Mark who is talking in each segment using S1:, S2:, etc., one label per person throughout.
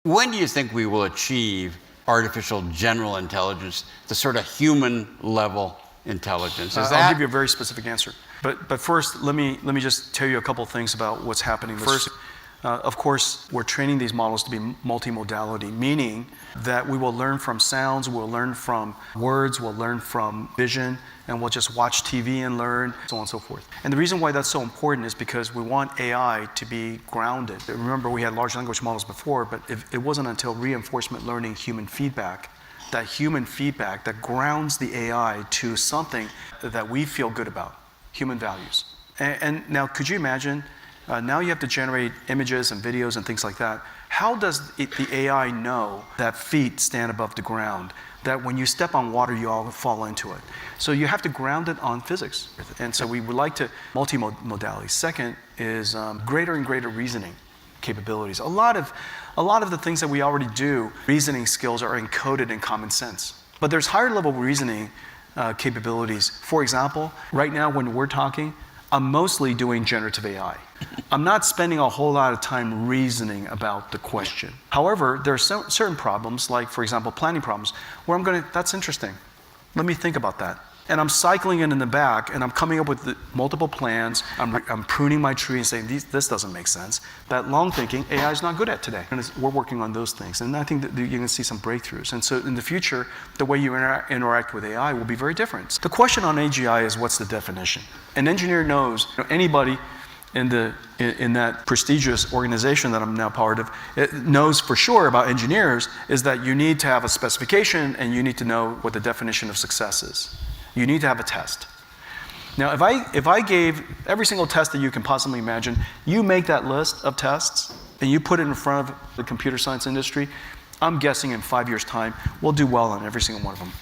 S1: When do you think we will achieve artificial general intelligence, the sort of human level intelligence?
S2: I'll give you a very specific answer. But first, let me just tell you a couple of things about what's happening. First, of course, we're training these models to be multimodality, meaning that we will learn from sounds, we'll learn from words, we'll learn from vision, and we'll just watch TV and learn, so on and so forth. And the reason why that's so important is because we want AI to be grounded. Remember, we had large language models before, but it wasn't until reinforcement learning human feedback that grounds the AI to something that we feel good about, human values. And now, could you imagine, now you have to generate images and videos and things like that. How does the AI know that feet stand above the ground? That when you step on water, you all fall into it. So you have to ground it on physics. And so we would like to multimodality. Second is greater and greater reasoning capabilities. A lot of the things that we already do, reasoning skills are encoded in common sense. But there's higher level reasoning capabilities. For example, right now when we're talking, I'm mostly doing generative AI. I'm not spending a whole lot of time reasoning about the question. However, there are certain problems, like, for example, planning problems, where that's interesting. Let me think about that. And I'm cycling it in the back, and I'm coming up with multiple plans. I'm pruning my tree and saying, this doesn't make sense. That long thinking, AI is not good at today. And we're working on those things. And I think that you're going to see some breakthroughs. And so in the future, the way you interact with AI will be very different. The question on AGI is, what's the definition? An engineer knows, anybody in that prestigious organization that I'm now part of, it knows for sure about engineers, is that you need to have a specification and you need to know what the definition of success is. You need to have a test. Now, if I gave every single test that you can possibly imagine, you make that list of tests and you put it in front of the computer science industry, I'm guessing in 5 years' time, we'll do well on every single one of them.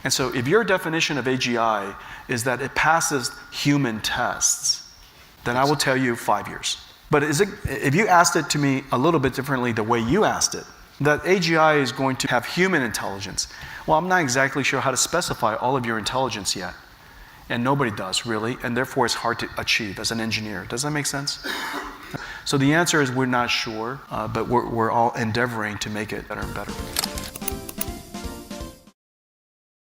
S2: And so if your definition of AGI is that it passes human tests, then I will tell you 5 years. But if you asked it to me a little bit differently the way you asked it, that AGI is going to have human intelligence, well, I'm not exactly sure how to specify all of your intelligence yet. And nobody does, really, and therefore it's hard to achieve as an engineer. Does that make sense? So the answer is we're not sure, but we're all endeavoring to make it better and better.